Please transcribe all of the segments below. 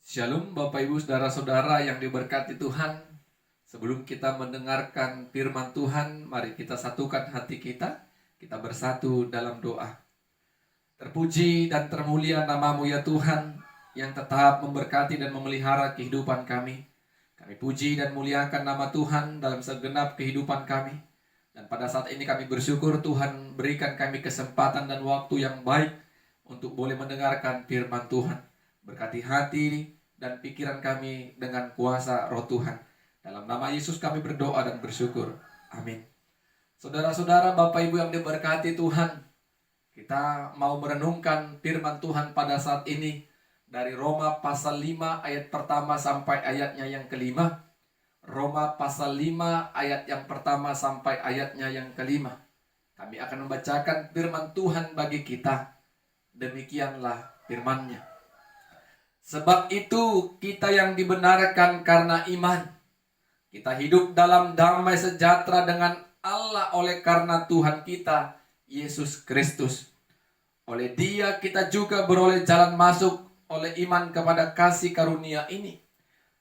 Shalom Bapak Ibu Saudara-saudara yang diberkati Tuhan. Sebelum kita mendengarkan firman Tuhan, mari kita satukan hati kita. Kita bersatu dalam doa. Terpuji dan termulia nama-Mu ya Tuhan, yang tetap memberkati dan memelihara kehidupan kami. Kami puji dan muliakan nama Tuhan dalam segenap kehidupan kami. Dan pada saat ini kami bersyukur Tuhan berikan kami kesempatan dan waktu yang baik untuk boleh mendengarkan firman Tuhan. Berkati hati dan pikiran kami dengan kuasa Roh Tuhan. Dalam nama Yesus kami berdoa dan bersyukur. Amin. Saudara-saudara, Bapak Ibu yang diberkati Tuhan, kita mau merenungkan firman Tuhan pada saat ini dari Roma pasal 5 ayat pertama sampai ayatnya yang kelima. Roma pasal 5 ayat yang pertama sampai ayatnya yang kelima. Kami akan membacakan firman Tuhan bagi kita. Demikianlah firman-Nya. Sebab itu kita yang dibenarkan karena iman, kita hidup dalam damai sejahtera dengan Allah oleh karena Tuhan kita, Yesus Kristus. Oleh Dia kita juga beroleh jalan masuk oleh iman kepada kasih karunia ini.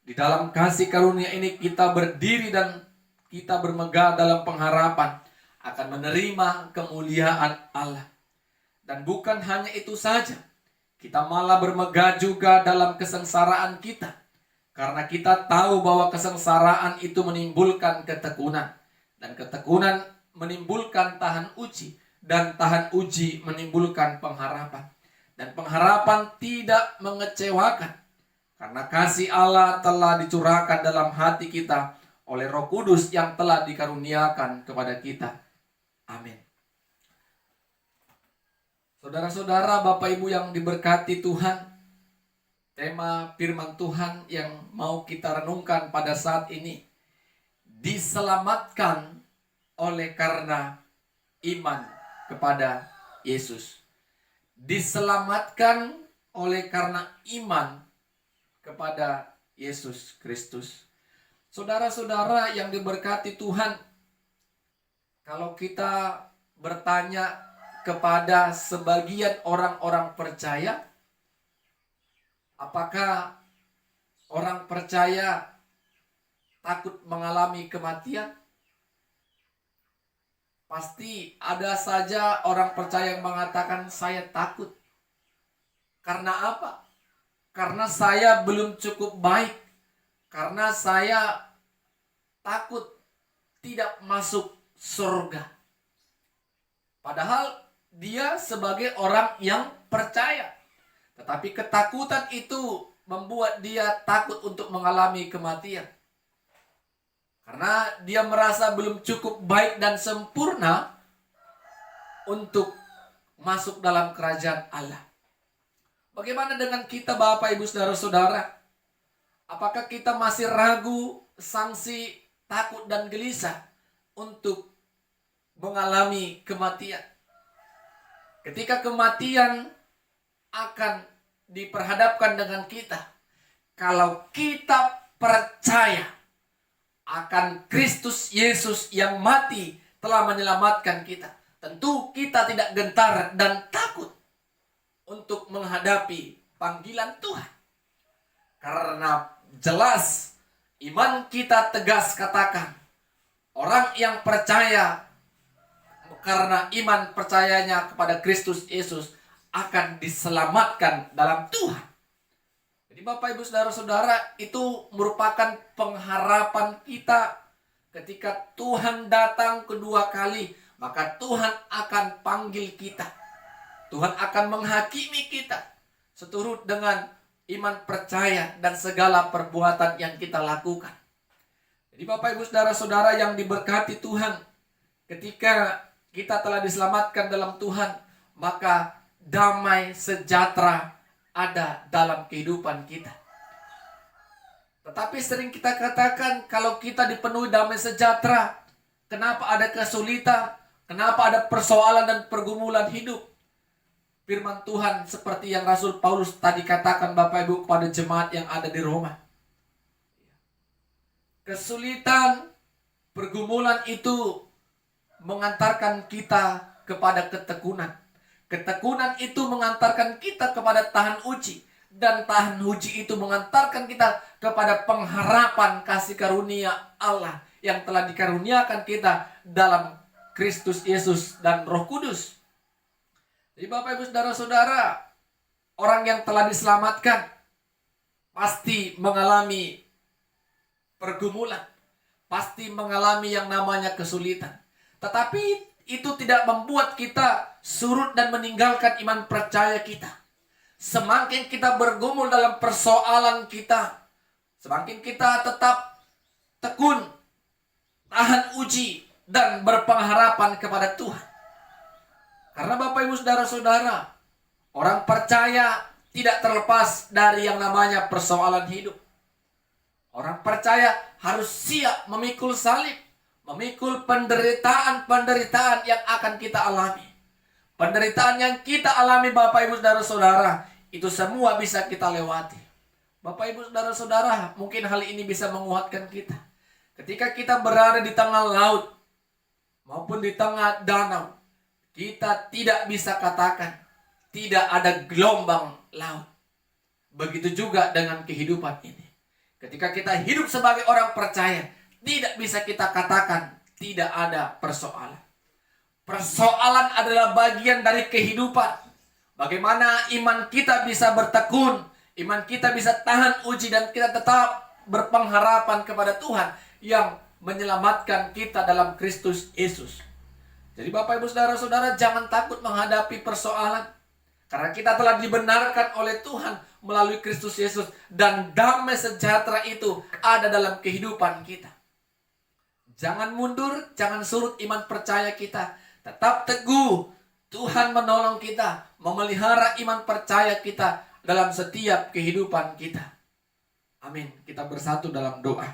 Di dalam kasih karunia ini kita berdiri dan kita bermegah dalam pengharapan akan menerima kemuliaan Allah. Dan bukan hanya itu saja, kita malah bermegah juga dalam kesengsaraan kita. Karena kita tahu bahwa kesengsaraan itu menimbulkan ketekunan. Dan ketekunan menimbulkan tahan uji. Dan tahan uji menimbulkan pengharapan. Dan pengharapan tidak mengecewakan. Karena kasih Allah telah dicurahkan dalam hati kita oleh Roh Kudus yang telah dikaruniakan kepada kita. Amin. Saudara-saudara, Bapak Ibu yang diberkati Tuhan, tema firman Tuhan yang mau kita renungkan pada saat ini, diselamatkan oleh karena iman kepada Yesus. Diselamatkan oleh karena iman kepada Yesus Kristus. Saudara-saudara yang diberkati Tuhan, kalau kita bertanya kepada sebagian orang-orang percaya, apakah orang percaya takut mengalami kematian? Pasti ada saja orang percaya yang mengatakan saya takut. Karena apa? Karena saya belum cukup baik. Karena saya takut tidak masuk surga. Padahal dia sebagai orang yang percaya. Tetapi ketakutan itu membuat dia takut untuk mengalami kematian. Karena dia merasa belum cukup baik dan sempurna untuk masuk dalam kerajaan Allah. Bagaimana dengan kita Bapak Ibu Saudara-saudara? Apakah kita masih ragu, sangsi, takut dan gelisah untuk mengalami kematian? Ketika kematian akan diperhadapkan dengan kita, kalau kita percaya akan Kristus Yesus yang mati telah menyelamatkan kita, tentu kita tidak gentar dan takut untuk menghadapi panggilan Tuhan. Karena jelas iman kita tegas katakan, orang yang percaya karena iman percayanya kepada Kristus Yesus akan diselamatkan dalam Tuhan. Jadi Bapak Ibu Saudara-saudara, itu merupakan pengharapan kita. Ketika Tuhan datang kedua kali, maka Tuhan akan panggil kita. Tuhan akan menghakimi kita seturut dengan iman percaya dan segala perbuatan yang kita lakukan. Jadi Bapak Ibu Saudara-saudara yang diberkati Tuhan, ketika kita telah diselamatkan dalam Tuhan, maka damai sejahtera ada dalam kehidupan kita. Tetapi sering kita katakan, kalau kita dipenuhi damai sejahtera, kenapa ada kesulitan? Kenapa ada persoalan dan pergumulan hidup? Firman Tuhan seperti yang Rasul Paulus tadi katakan Bapak Ibu kepada jemaat yang ada di Roma. Kesulitan, pergumulan itu mengantarkan kita kepada ketekunan. Ketekunan itu mengantarkan kita kepada tahan uji. dan tahan uji itu mengantarkan kita kepada pengharapan kasih karunia Allah yang telah dikaruniakan kita dalam Kristus Yesus dan Roh Kudus. Jadi Bapak Ibu Saudara-saudara, orang yang telah diselamatkan pasti mengalami pergumulan, pasti mengalami yang namanya kesulitan. Tetapi itu tidak membuat kita surut dan meninggalkan iman percaya kita. Semakin kita bergumul dalam persoalan kita, semakin kita tetap tekun, tahan uji, dan berpengharapan kepada Tuhan. Karena Bapak Ibu Saudara-saudara, orang percaya tidak terlepas dari yang namanya persoalan hidup. Orang percaya harus siap memikul salib, memikul penderitaan-penderitaan yang akan kita alami. Penderitaan yang kita alami Bapak Ibu Saudara-saudara, itu semua bisa kita lewati. Bapak Ibu Saudara-saudara, mungkin hal ini bisa menguatkan kita. Ketika kita berada di tengah laut maupun di tengah danau, kita tidak bisa katakan tidak ada gelombang laut. Begitu juga dengan kehidupan ini. Ketika kita hidup sebagai orang percaya, tidak bisa kita katakan tidak ada persoalan. Persoalan adalah bagian dari kehidupan. Bagaimana iman kita bisa bertekun, iman kita bisa tahan uji, dan kita tetap berpengharapan kepada Tuhan yang menyelamatkan kita dalam Kristus Yesus. Jadi Bapak Ibu Saudara-saudara, jangan takut menghadapi persoalan. Karena kita telah dibenarkan oleh Tuhan melalui Kristus Yesus, dan damai sejahtera itu ada dalam kehidupan kita. Jangan mundur, jangan surut iman percaya kita. Tetap teguh. Tuhan menolong kita, memelihara iman percaya kita dalam setiap kehidupan kita. Amin. Kita bersatu dalam doa.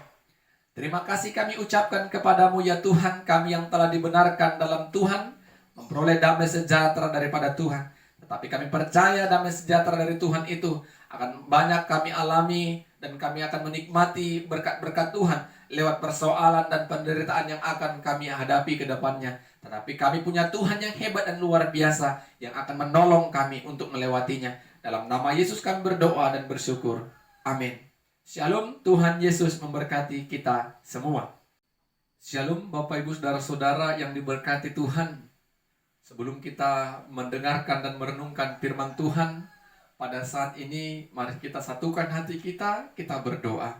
Terima kasih kami ucapkan kepadamu ya Tuhan, kami yang telah dibenarkan dalam Tuhan, memperoleh damai sejahtera daripada Tuhan. Tetapi kami percaya damai sejahtera dari Tuhan itu akan banyak kami alami, dan kami akan menikmati berkat-berkat Tuhan lewat persoalan dan penderitaan yang akan kami hadapi ke depannya. Tetapi kami punya Tuhan yang hebat dan luar biasa yang akan menolong kami untuk melewatinya. Dalam nama Yesus kami berdoa dan bersyukur. Amin. Shalom, Tuhan Yesus memberkati kita semua. Shalom Bapak Ibu Saudara-saudara yang diberkati Tuhan. Sebelum kita mendengarkan dan merenungkan firman Tuhan pada saat ini, mari kita satukan hati kita berdoa.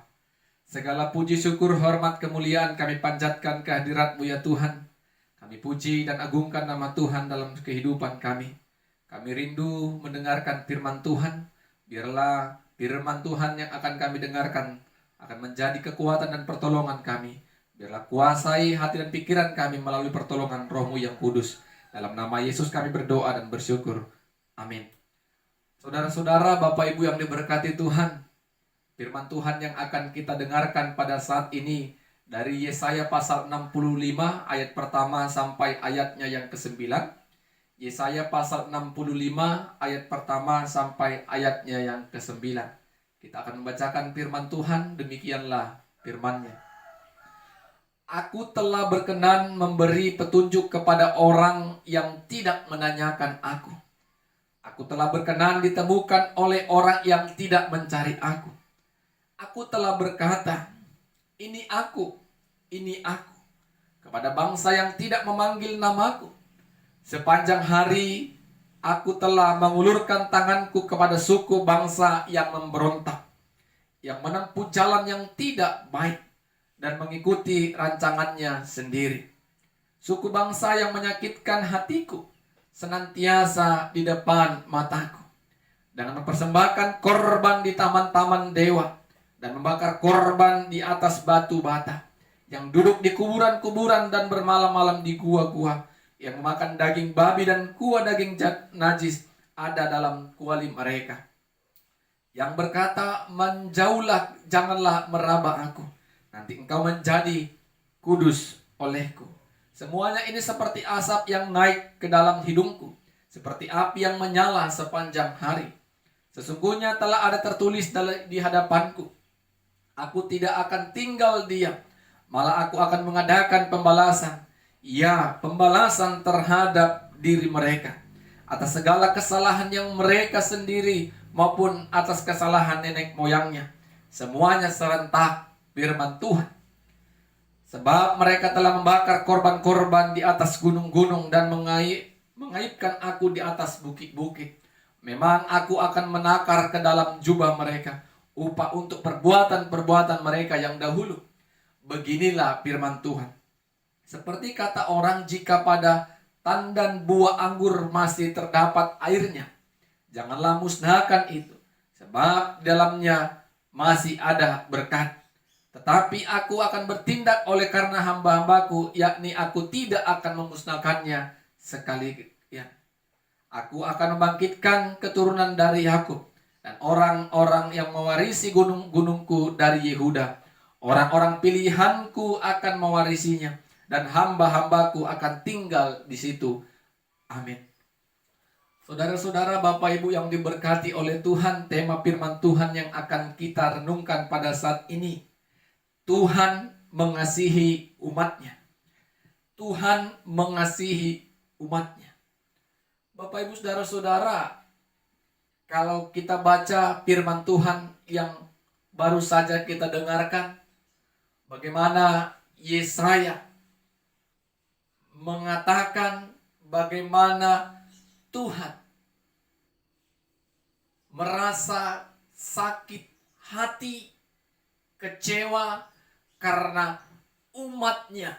Segala puji syukur, hormat, kemuliaan kami panjatkan kehadirat-Mu ya Tuhan. Kami puji dan agungkan nama Tuhan dalam kehidupan kami. Kami rindu mendengarkan firman Tuhan. Biarlah firman Tuhan yang akan kami dengarkan akan menjadi kekuatan dan pertolongan kami. Biarlah kuasai hati dan pikiran kami melalui pertolongan Roh-Mu yang kudus. Dalam nama Yesus kami berdoa dan bersyukur. Amin. Saudara-saudara, Bapak Ibu yang diberkati Tuhan, firman Tuhan yang akan kita dengarkan pada saat ini dari Yesaya pasal 65 ayat pertama sampai ayatnya yang ke-9. Yesaya pasal 65 ayat pertama sampai ayatnya yang ke-9. Kita akan membacakan firman Tuhan, demikianlah firman-Nya. Aku telah berkenan memberi petunjuk kepada orang yang tidak menanyakan aku. Aku telah berkenan ditemukan oleh orang yang tidak mencari aku. Aku telah berkata, ini aku, kepada bangsa yang tidak memanggil namaku. Sepanjang hari, aku telah mengulurkan tanganku kepada suku bangsa yang memberontak, yang menempuh jalan yang tidak baik, dan mengikuti rancangannya sendiri. Suku bangsa yang menyakitkan hatiku senantiasa di depan mataku, dengan mempersembahkan korban di taman-taman dewa, dan membakar korban di atas batu bata, yang duduk di kuburan-kuburan dan bermalam-malam di gua-gua, yang memakan daging babi dan kuah daging najis ada dalam kuali mereka, yang berkata, menjauhlah, janganlah meraba aku, nanti engkau menjadi kudus olehku. Semuanya ini seperti asap yang naik ke dalam hidungku, seperti api yang menyala sepanjang hari. Sesungguhnya telah ada tertulis di hadapanku, aku tidak akan tinggal diam, malah aku akan mengadakan pembalasan. Ya, pembalasan terhadap diri mereka atas segala kesalahan yang mereka sendiri maupun atas kesalahan nenek moyangnya. Semuanya serentak firman Tuhan. Sebab mereka telah membakar korban-korban di atas gunung-gunung dan mengaibkan aku di atas bukit-bukit. Memang aku akan menakar ke dalam jubah mereka upah untuk perbuatan-perbuatan mereka yang dahulu. Beginilah firman Tuhan. Seperti kata orang, jika pada tandan buah anggur masih terdapat airnya, janganlah musnahkan itu, sebab dalamnya masih ada berkat. Tetapi aku akan bertindak oleh karena hamba-hambaku, yakni aku tidak akan memusnahkannya sekali. Ya. Aku akan membangkitkan keturunan dari Yakub dan orang-orang yang mewarisi gunung-gunungku dari Yehuda. Orang-orang pilihanku akan mewarisinya dan hamba-hambaku akan tinggal di situ. Amin. Saudara-saudara, Bapak Ibu yang diberkati oleh Tuhan, tema firman Tuhan yang akan kita renungkan pada saat ini. Tuhan mengasihi umatnya. Tuhan mengasihi umatnya. Bapak Ibu saudara-saudara, kalau kita baca firman Tuhan yang baru saja kita dengarkan, bagaimana Yesaya mengatakan bagaimana Tuhan merasa sakit hati, kecewa karena umatnya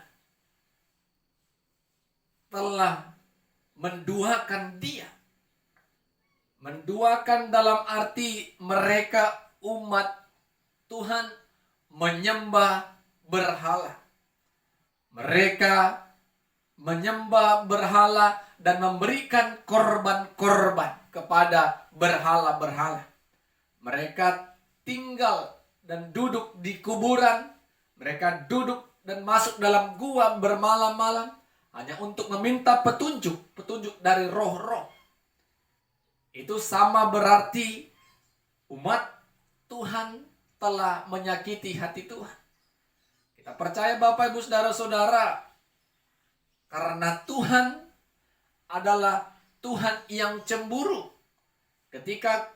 telah menduakan dia. Menduakan dalam arti mereka umat Tuhan menyembah berhala. Mereka menyembah berhala dan memberikan korban-korban kepada berhala-berhala. Mereka tinggal dan duduk di kuburan. Mereka duduk dan masuk dalam gua bermalam-malam hanya untuk meminta petunjuk dari roh-roh. Itu sama berarti umat Tuhan telah menyakiti hati Tuhan. Kita percaya Bapak Ibu saudara-saudara, karena Tuhan adalah Tuhan yang cemburu. Ketika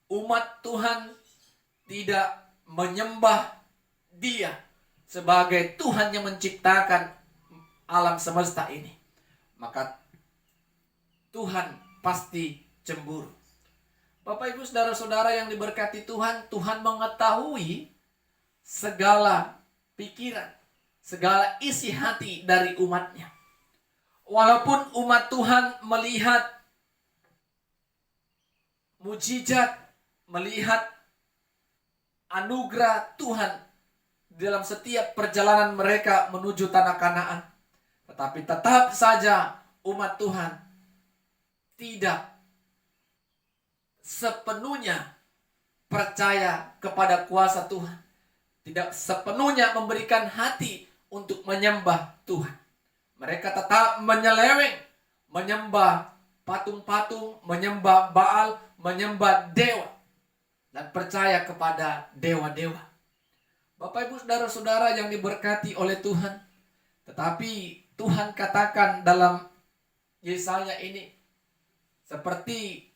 umat Tuhan tidak menyembah Dia sebagai Tuhan yang menciptakan alam semesta ini, maka Tuhan pasti cemburu. Bapak Ibu saudara-saudara yang diberkati Tuhan, Tuhan mengetahui segala pikiran, segala isi hati dari umatnya. Walaupun umat Tuhan melihat mujizat, melihat anugerah Tuhan dalam setiap perjalanan mereka menuju tanah Kanaan, tetapi tetap saja umat Tuhan tidak sepenuhnya percaya kepada kuasa Tuhan, tidak sepenuhnya memberikan hati untuk menyembah Tuhan. Mereka tetap menyeleweng, menyembah patung-patung, menyembah Baal, menyembah dewa, dan percaya kepada dewa-dewa. Bapak Ibu saudara-saudara yang diberkati oleh Tuhan, tetapi Tuhan katakan dalam Yesaya ini, seperti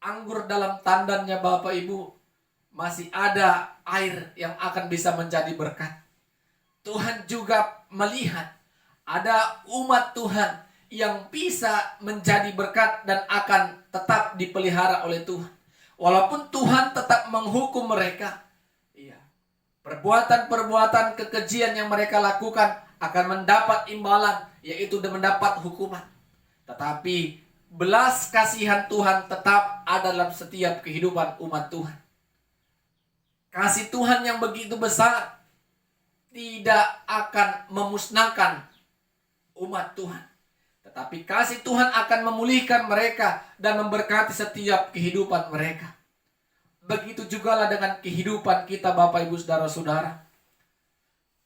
anggur dalam tandannya Bapak Ibu, masih ada air yang akan bisa menjadi berkat. Tuhan juga melihat ada umat Tuhan yang bisa menjadi berkat dan akan tetap dipelihara oleh Tuhan. Walaupun Tuhan tetap menghukum mereka, perbuatan-perbuatan kekejian yang mereka lakukan akan mendapat imbalan, yaitu mendapat hukuman. Tetapi belas kasihan Tuhan tetap ada dalam setiap kehidupan umat Tuhan. Kasih Tuhan yang begitu besar tidak akan memusnahkan umat Tuhan. Tetapi kasih Tuhan akan memulihkan mereka dan memberkati setiap kehidupan mereka. Begitu jugalah dengan kehidupan kita Bapak Ibu saudara-saudara.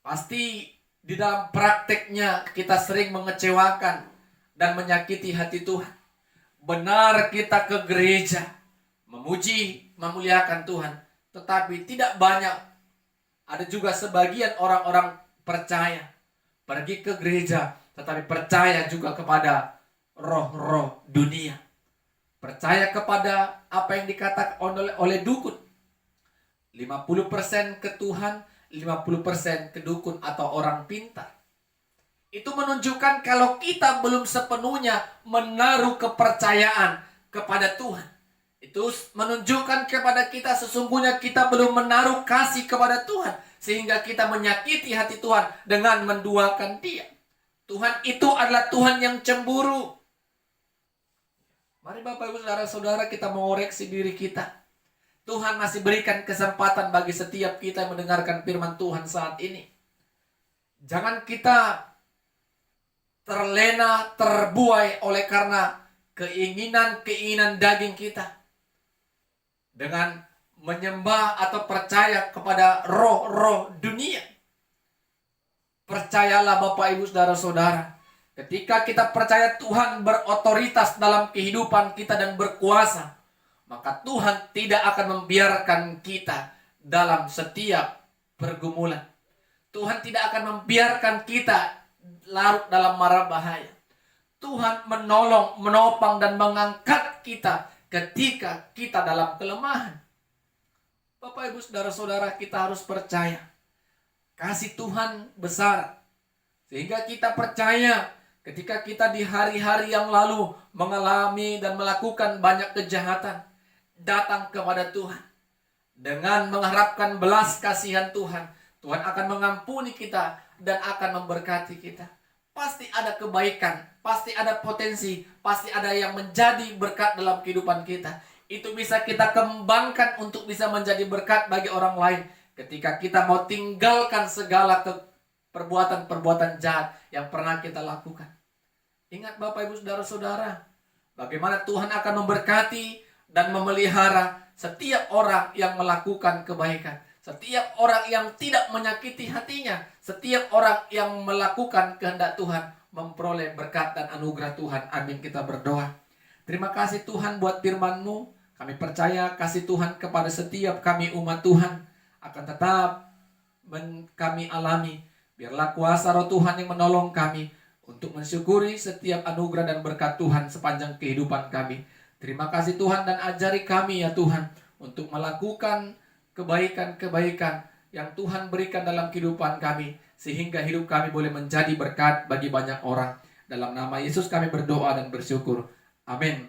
Pasti di dalam prakteknya kita sering mengecewakan dan menyakiti hati Tuhan. Benar kita ke gereja, memuji, memuliakan Tuhan, tetapi tidak banyak. Ada juga sebagian orang-orang percaya, pergi ke gereja, tetapi percaya juga kepada roh-roh dunia. Percaya kepada apa yang dikatakan oleh dukun. 50% ke Tuhan, 50% ke dukun atau orang pintar. Itu menunjukkan kalau kita belum sepenuhnya menaruh kepercayaan kepada Tuhan. Itu menunjukkan kepada kita sesungguhnya kita belum menaruh kasih kepada Tuhan. Sehingga kita menyakiti hati Tuhan dengan menduakan Dia. Tuhan itu adalah Tuhan yang cemburu. Mari Bapak Ibu Saudara-saudara kita mengoreksi diri kita. Tuhan masih berikan kesempatan bagi setiap kita yang mendengarkan firman Tuhan saat ini. Jangan kita terlena, terbuai oleh karena keinginan daging kita. Dengan menyembah atau percaya kepada roh-roh dunia. Percayalah Bapak Ibu Saudara-saudara. Ketika kita percaya Tuhan berotoritas dalam kehidupan kita dan berkuasa, maka Tuhan tidak akan membiarkan kita dalam setiap pergumulan. Tuhan tidak akan membiarkan kita larut dalam mara bahaya. Tuhan menolong, menopang dan mengangkat kita ketika kita dalam kelemahan. Bapak Ibu Saudara-saudara, kita harus percaya kasih Tuhan besar. Sehingga kita percaya ketika kita di hari-hari yang lalu mengalami dan melakukan banyak kejahatan, datang kepada Tuhan dengan mengharapkan belas kasihan Tuhan, Tuhan akan mengampuni kita dan akan memberkati kita. Pasti ada kebaikan, pasti ada potensi, pasti ada yang menjadi berkat dalam kehidupan kita. Itu bisa kita kembangkan untuk bisa menjadi berkat bagi orang lain ketika kita mau tinggalkan segala perbuatan-perbuatan jahat yang pernah kita lakukan. Ingat Bapak Ibu Saudara-saudara, bagaimana Tuhan akan memberkati dan memelihara setiap orang yang melakukan kebaikan. Setiap orang yang tidak menyakiti hatinya. Setiap orang yang melakukan kehendak Tuhan memperoleh berkat dan anugerah Tuhan. Amin, kita berdoa. Terima kasih Tuhan buat firman-Mu. Kami percaya kasih Tuhan kepada setiap kami umat Tuhan akan tetap kami alami. Biarlah kuasa roh Tuhan yang menolong kami untuk mensyukuri setiap anugerah dan berkat Tuhan sepanjang kehidupan kami. Terima kasih Tuhan dan ajari kami ya Tuhan untuk melakukan kebaikan-kebaikan yang Tuhan berikan dalam kehidupan kami. Sehingga hidup kami boleh menjadi berkat bagi banyak orang. Dalam nama Yesus kami berdoa dan bersyukur. Amin.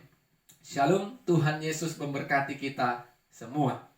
Shalom, Tuhan Yesus memberkati kita semua.